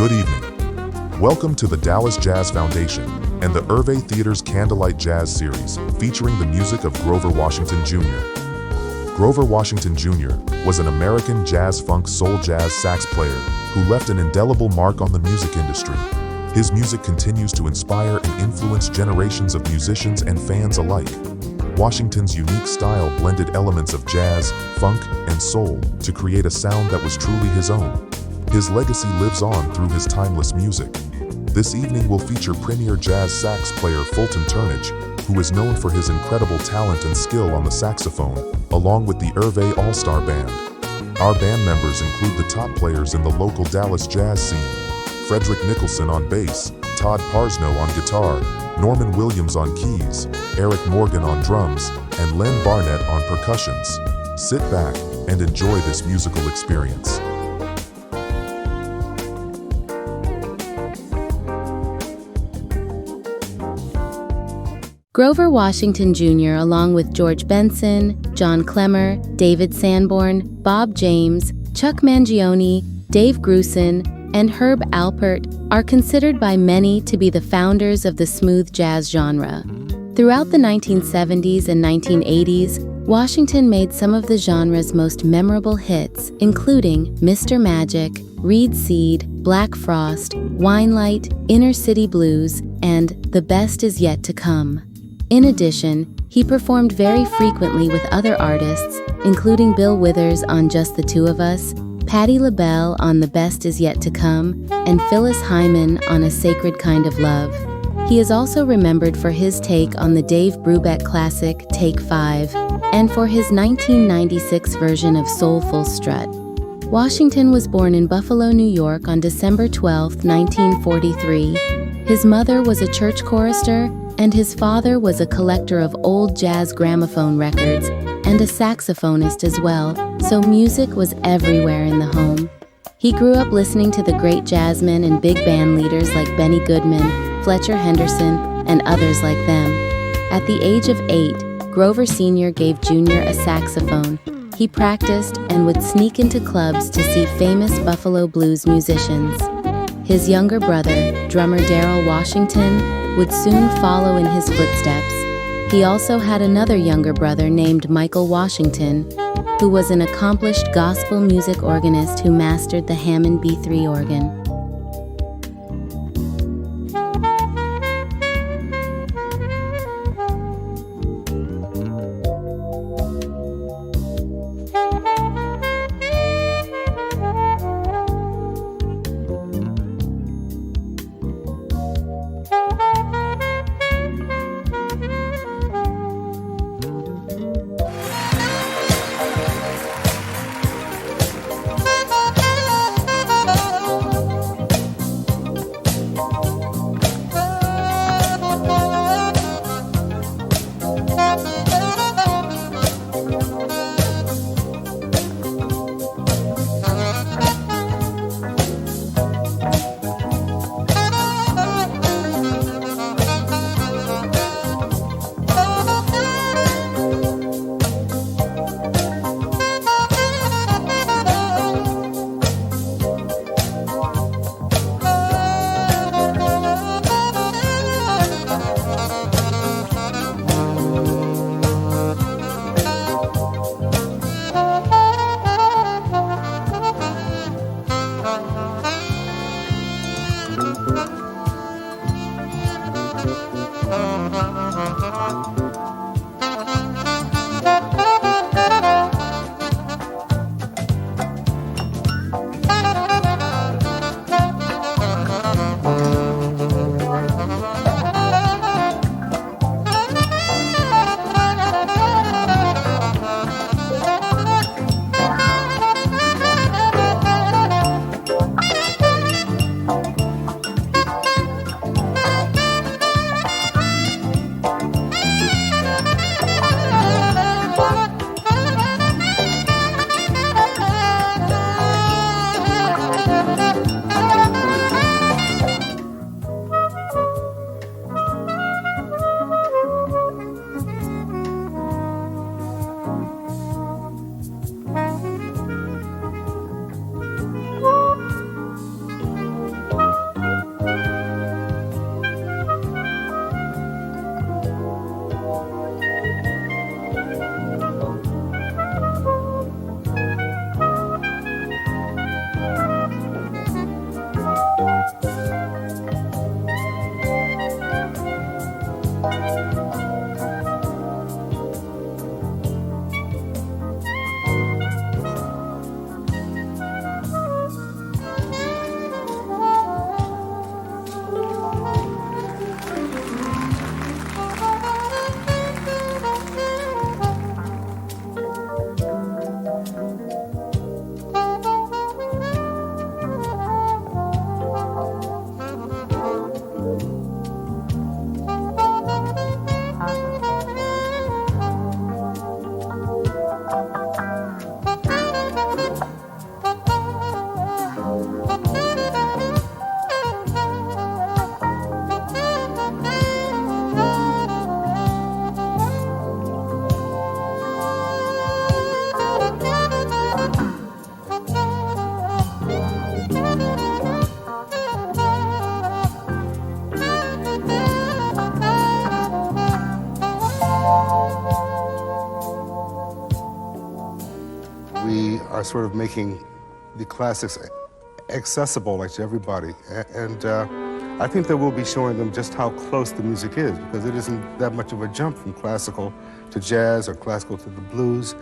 Good evening. Welcome to the Dallas Jazz Foundation and the Irvay Theater's Candlelight Jazz Series, featuring the music of Grover Washington Jr. Grover Washington Jr. was an American jazz-funk soul jazz sax player who left an indelible mark on the music industry. His music continues to inspire and influence generations of musicians and fans alike. Washington's unique style blended elements of jazz, funk, and soul to create a sound that was truly his own. His legacy lives on through his timeless music. This evening will feature premier jazz sax player Fulton Turnage, who is known for his incredible talent and skill on the saxophone, along with the Irvay All-Star Band. Our band members include the top players in the local Dallas jazz scene: Frederick Nicholson on bass, Todd Parsno on guitar, Norman Williams on keys, Eric Morgan on drums, and Len Barnett on percussions. Sit back and enjoy this musical experience. Grover Washington Jr., along with George Benson, John Clemmer, David Sanborn, Bob James, Chuck Mangione, Dave Grusin, and Herb Alpert, are considered by many to be the founders of the smooth jazz genre. Throughout the 1970s and 1980s, Washington made some of the genre's most memorable hits, including Mr. Magic, Reed Seed, Black Frost, Wine Light, Inner City Blues, and The Best Is Yet to Come. In addition, he performed very frequently with other artists, including Bill Withers on Just the Two of Us, Patti LaBelle on The Best Is Yet to Come, and Phyllis Hyman on A Sacred Kind of Love. He is also remembered for his take on the Dave Brubeck classic Take 5, and for his 1996 version of Soulful Strut. Washington was born in Buffalo, New York on December 12, 1943. His mother was a church chorister, and his father was a collector of old jazz gramophone records and a saxophonist as well, so music was everywhere in the home. He grew up listening to the great jazzmen and big band leaders like Benny Goodman, Fletcher Henderson, and others like them. At the age of 8, Grover Sr. gave Jr. a saxophone. He practiced and would sneak into clubs to see famous Buffalo blues musicians. His younger brother, drummer Darrell Washington, would soon follow in his footsteps. He also had another younger brother named Michael Washington, who was an accomplished gospel music organist who mastered the Hammond B3 organ. are sort of making the classics accessible, like, to everybody. And I think that we'll be showing them just how close the music is, because it isn't that much of a jump from classical to jazz or classical to the blues.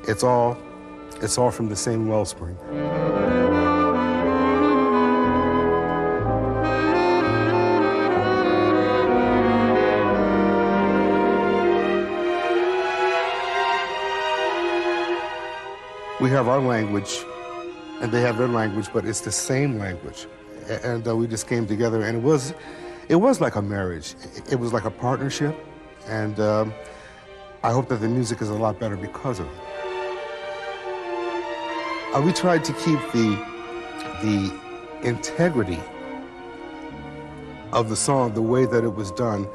It's all from the same wellspring. We have our language, and they have their language, but it's the same language. And we just came together, and it was like a marriage. It was like a partnership, and I hope that the music is a lot better because of it. We tried to keep the integrity of the song the way that it was done,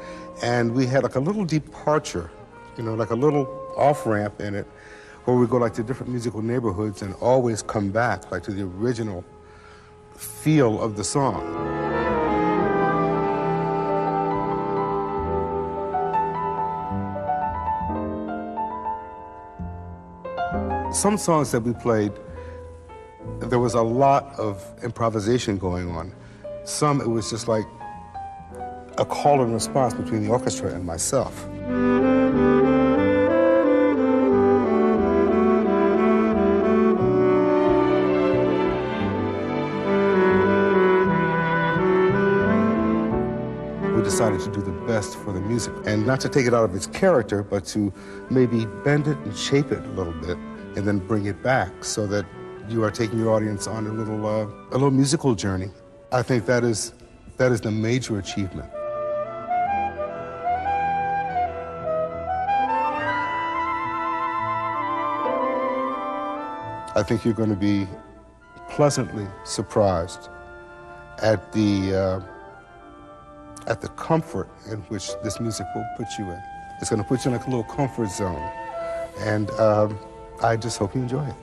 and we had like a little departure, like a little off-ramp in it, where we go like to different musical neighborhoods and always come back like to the original feel of the song. Some songs that we played, there was a lot of improvisation going on. Some, it was just like a call and response between the orchestra and myself. Decided to do the best for the music, and not to take it out of its character, but to maybe bend it and shape it a little bit, and then bring it back so that you are taking your audience on a little musical journey. I think that is the major achievement. I think you're going to be pleasantly surprised at the comfort in which this music will put you in. It's going to put you in like a little comfort zone. And I just hope you enjoy it.